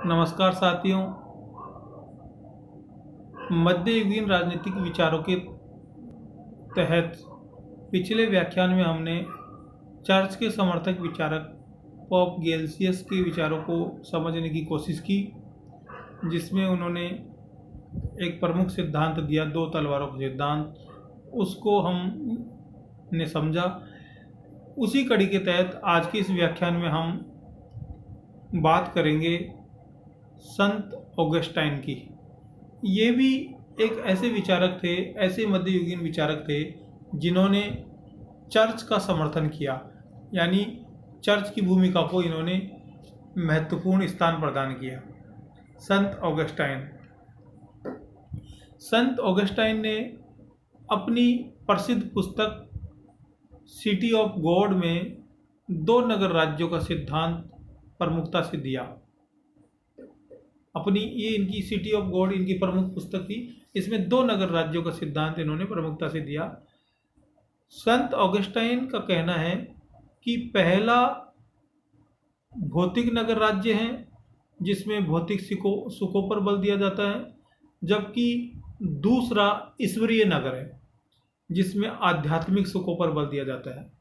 नमस्कार साथियों। मध्ययुगीन राजनीतिक विचारों के तहत पिछले व्याख्यान में हमने चर्च के समर्थक विचारक पोप गेल्सियस के विचारों को समझने की कोशिश की, जिसमें उन्होंने एक प्रमुख सिद्धांत दिया, दो तलवारों का सिद्धांत। उसको हमने समझा। उसी कड़ी के तहत आज के इस व्याख्यान में हम बात करेंगे संत ऑगस्टाइन की। ये भी एक ऐसे विचारक थे, ऐसे मध्ययुगीन विचारक थे जिन्होंने चर्च का समर्थन किया, यानी चर्च की भूमिका को इन्होंने महत्वपूर्ण स्थान प्रदान किया। संत ऑगस्टाइन ने अपनी प्रसिद्ध पुस्तक सिटी ऑफ गॉड में दो नगर राज्यों का सिद्धांत प्रमुखता से दिया। ये इनकी सिटी ऑफ गॉड इनकी प्रमुख पुस्तक थी। इसमें दो नगर राज्यों का सिद्धांत इन्होंने प्रमुखता से दिया। संत ऑगस्टाइन का कहना है कि पहला भौतिक नगर राज्य है जिसमें भौतिक सुखों पर बल दिया जाता है, जबकि दूसरा ईश्वरीय नगर है जिसमें आध्यात्मिक सुखों पर बल दिया जाता है।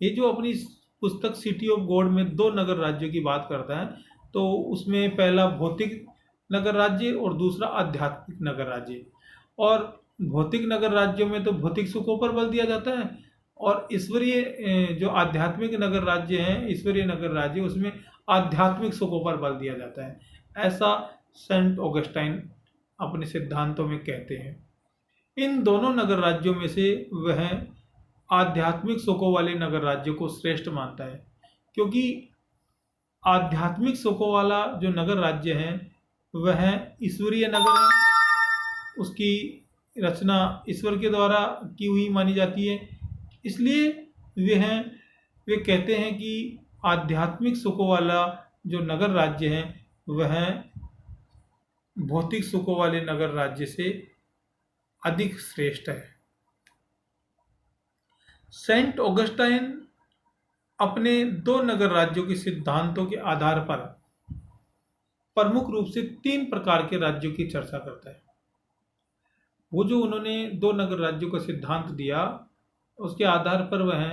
ये जो अपनी पुस्तक सिटी ऑफ गॉड में दो नगर राज्यों की बात करता है, तो उसमें पहला भौतिक नगर राज्य और दूसरा आध्यात्मिक नगर राज्य। और भौतिक नगर राज्यों में तो भौतिक सुखों पर बल दिया जाता है, और ईश्वरीय जो आध्यात्मिक नगर राज्य हैं, ईश्वरीय नगर राज्य, उसमें आध्यात्मिक सुखों पर बल दिया जाता है। ऐसा सेंट ऑगस्टाइन अपने सिद्धांतों में कहते हैं। इन दोनों नगर राज्यों में से वह आध्यात्मिक सुखों वाले नगर राज्य को श्रेष्ठ मानता है, क्योंकि आध्यात्मिक सुखों वाला जो नगर राज्य है वह ईश्वरीय नगर है। उसकी रचना ईश्वर के द्वारा की हुई मानी जाती है। इसलिए वे कहते हैं कि आध्यात्मिक सुखों वाला जो नगर राज्य है वह भौतिक सुखों वाले नगर राज्य से अधिक श्रेष्ठ है। सेंट ऑगस्टाइन अपने दो नगर राज्यों के सिद्धांतों के आधार पर प्रमुख रूप से तीन प्रकार के राज्यों की चर्चा करता है। वो जो उन्होंने दो नगर राज्यों का सिद्धांत दिया, उसके आधार पर वह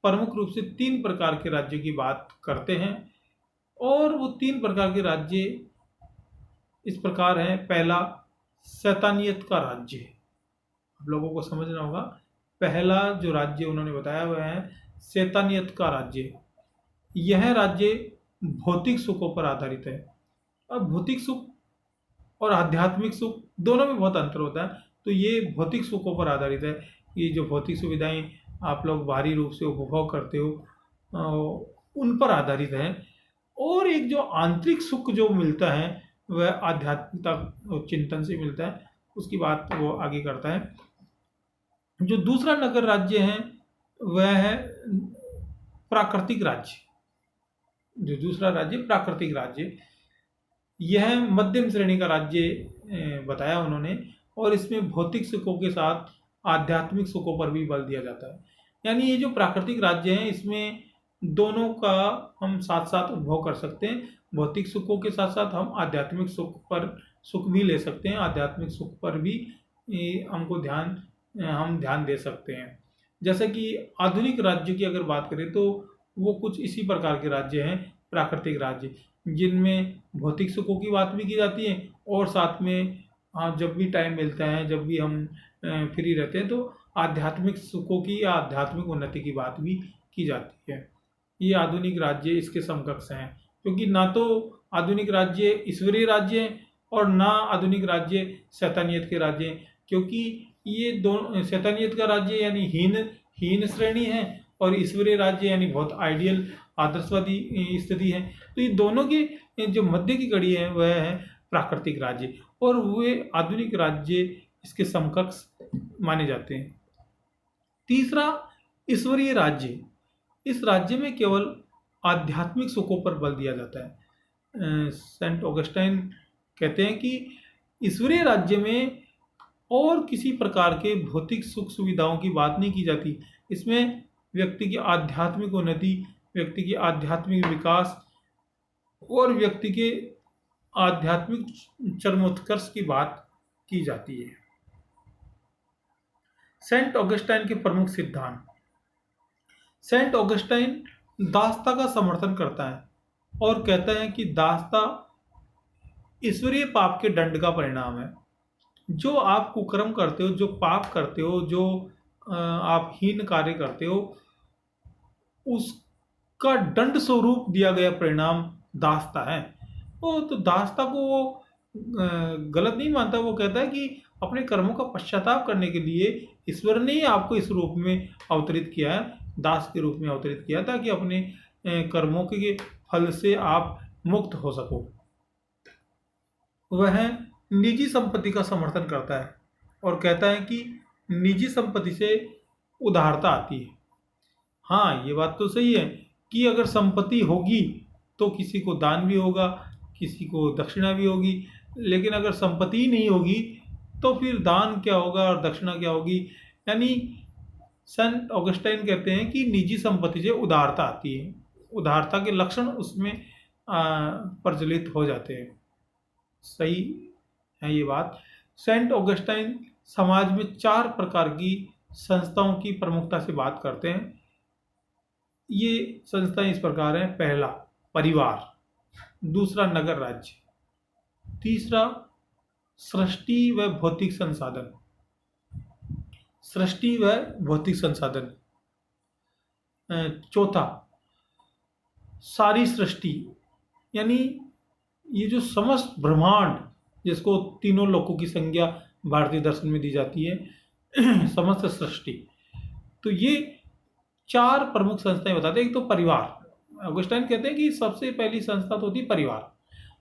प्रमुख रूप से तीन प्रकार के राज्यों की बात करते हैं। और वो तीन प्रकार के राज्य इस प्रकार हैं। पहला, शैतानियत का राज्य। आप लोगों को समझना होगा, पहला जो राज्य उन्होंने बताया वह है शैतानियत का राज्य। यह राज्य भौतिक सुखों पर आधारित है। अब भौतिक सुख और आध्यात्मिक सुख दोनों में बहुत अंतर होता है, तो ये भौतिक सुखों पर आधारित है। ये जो भौतिक सुविधाएं आप लोग बाहरी रूप से उपभोग करते हो उन पर आधारित है। और एक जो आंतरिक सुख जो मिलता है वह आध्यात्मिकता और चिंतन से मिलता है। उसकी बात वो आगे करता है। जो दूसरा नगर राज्य है वह है प्राकृतिक राज्य। जो दूसरा राज्य प्राकृतिक राज्य, यह मध्यम श्रेणी का राज्य बताया उन्होंने, और इसमें भौतिक सुखों के साथ आध्यात्मिक सुखों पर भी बल दिया जाता है। यानी ये जो प्राकृतिक राज्य हैं इसमें दोनों का हम साथ साथ उपभोग कर सकते हैं। भौतिक सुखों के साथ साथ हम आध्यात्मिक सुख भी ले सकते हैं। आध्यात्मिक सुख पर भी हम ध्यान दे सकते हैं। जैसे कि आधुनिक राज्य की अगर बात करें तो वो कुछ इसी प्रकार के राज्य हैं, प्राकृतिक राज्य, जिनमें भौतिक सुखों की बात भी की जाती है, और साथ में जब भी टाइम मिलता है, जब भी हम फ्री रहते हैं, तो आध्यात्मिक सुखों की या आध्यात्मिक उन्नति की बात भी की जाती है। ये आधुनिक राज्य इसके समकक्ष हैं, क्योंकि ना तो आधुनिक राज्य ईश्वरीय राज्य हैं और ना आधुनिक राज्य शैतानियत के राज्य हैं, क्योंकि ये दोनों, शैतानियत का राज्य यानी हीन श्रेणी है, और ईश्वरीय राज्य यानी बहुत आइडियल आदर्शवादी स्थिति है। तो ये दोनों की जो मध्य की कड़ी है वह है प्राकृतिक राज्य, और वे आधुनिक राज्य इसके समकक्ष माने जाते हैं। तीसरा, ईश्वरीय राज्य। इस राज्य में केवल आध्यात्मिक सुखों पर बल दिया जाता है। सेंट ऑगस्टाइन कहते हैं कि ईश्वरीय राज्य में और किसी प्रकार के भौतिक सुख सुविधाओं की बात नहीं की जाती। इसमें व्यक्ति की आध्यात्मिक उन्नति, व्यक्ति की आध्यात्मिक विकास और व्यक्ति के आध्यात्मिक चरमोत्कर्ष की बात की जाती है। सेंट ऑगस्टाइन के प्रमुख सिद्धांत। सेंट ऑगस्टाइन दासता का समर्थन करता है और कहता है कि दासता ईश्वरीय पाप के दंड का परिणाम है। जो आप कुकर्म करते हो, जो पाप करते हो, जो आप हीन कार्य करते हो, उसका दंड स्वरूप दिया गया परिणाम दासता है। वो तो दासता को वो गलत नहीं मानता। वो कहता है कि अपने कर्मों का पश्चाताप करने के लिए ईश्वर ने ही आपको इस रूप में अवतरित किया है, दास के रूप में अवतरित किया, ताकि अपने कर्मों के फल से आप मुक्त हो सको। वह निजी संपत्ति का समर्थन करता है और कहता है कि निजी संपत्ति से उदारता आती है। हाँ, ये बात तो सही है कि अगर संपत्ति होगी तो किसी को दान भी होगा, किसी को दक्षिणा भी होगी, लेकिन अगर संपत्ति ही नहीं होगी तो फिर दान क्या होगा और दक्षिणा क्या होगी। यानी सेंट ऑगस्टाइन कहते हैं कि निजी संपत्ति से उदारता आती है, उदारता के लक्षण उसमें प्रज्वलित हो जाते हैं। सही है ये बात। सेंट ऑगस्टाइन समाज में 4 प्रकार की संस्थाओं की प्रमुखता से बात करते हैं। ये संस्थाएं इस प्रकार हैं। पहला, परिवार। दूसरा, नगर राज्य। तीसरा, सृष्टि व भौतिक संसाधन। सृष्टि व भौतिक संसाधन। चौथा, सारी सृष्टि, यानी ये जो समस्त ब्रह्मांड, जिसको तीनों लोकों की संज्ञा भारतीय दर्शन में दी जाती है, समस्त सृष्टि। तो ये 4 प्रमुख संस्थाएं बताते हैं। एक तो परिवार। ऑगस्टाइन कहते हैं कि सबसे पहली संस्था तो होती परिवार,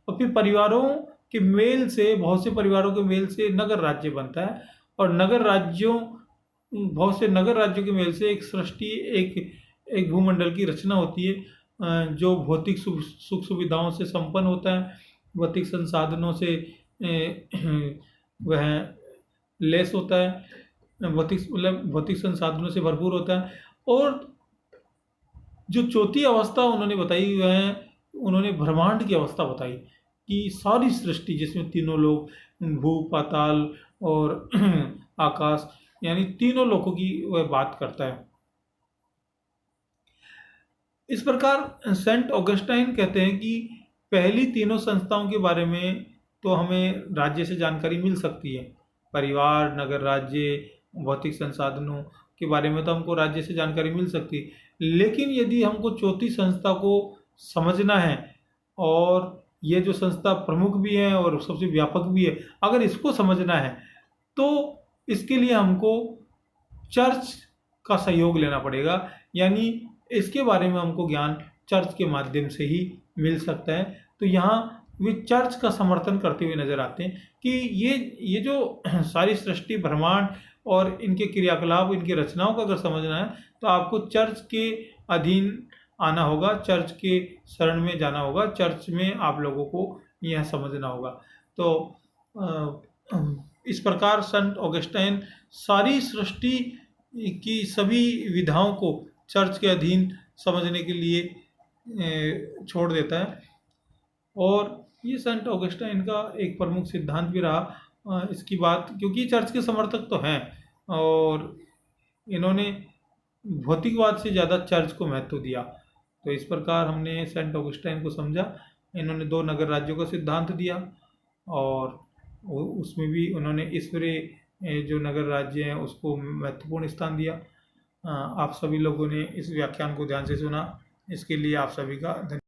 और फिर परिवारों के मेल से, बहुत से परिवारों के मेल से नगर राज्य बनता है, और नगर राज्यों, बहुत से नगर राज्यों के मेल से एक सृष्टि, एक भूमंडल की रचना होती है, जो भौतिक सुख सुविधाओं से संपन्न होता है, भौतिक संसाधनों से वह लेस होता है, भौतिक संसाधनों से भरपूर होता है। और जो चौथी अवस्था उन्होंने बताई, वह उन्होंने ब्रह्मांड की अवस्था बताई कि सारी सृष्टि, जिसमें तीनों लोग, भू, पाताल और आकाश, यानी तीनों लोगों की वह बात करता है। इस प्रकार सेंट ऑगस्टाइन कहते हैं कि पहली तीनों संस्थाओं के बारे में तो हमें राज्य से जानकारी मिल सकती है। परिवार, नगर राज्य, भौतिक संसाधनों के बारे में तो हमको राज्य से जानकारी मिल सकती है, लेकिन यदि हमको चौथी संस्था को समझना है, और ये जो संस्था प्रमुख भी है और सबसे व्यापक भी है, अगर इसको समझना है तो इसके लिए हमको चर्च का सहयोग लेना पड़ेगा। यानी इसके बारे में हमको ज्ञान चर्च के माध्यम से ही मिल सकता है। तो यहाँ वे चर्च का समर्थन करते हुए नजर आते हैं कि ये जो सारी सृष्टि, ब्रह्मांड और इनके क्रियाकलाप, इनकी रचनाओं का अगर समझना है तो आपको चर्च के अधीन आना होगा, चर्च के शरण में जाना होगा, चर्च में आप लोगों को यह समझना होगा। तो इस प्रकार संत ऑगस्टाइन सारी सृष्टि की सभी विधाओं को चर्च के अधीन समझने के लिए छोड़ देता है, और ये संत ऑगस्टाइन का एक प्रमुख सिद्धांत भी रहा। इसकी बात, क्योंकि चर्च के समर्थक तो हैं और इन्होंने भौतिकवाद से ज़्यादा चर्च को महत्व दिया। तो इस प्रकार हमने सेंट ऑगस्टाइन को समझा। इन्होंने 2 नगर राज्यों का सिद्धांत दिया, और उसमें भी उन्होंने ईश्वरीय जो नगर राज्य हैं उसको महत्वपूर्ण स्थान दिया। आप सभी लोगों ने इस व्याख्यान को ध्यान से सुना, इसके लिए आप सभी का धन्यवाद।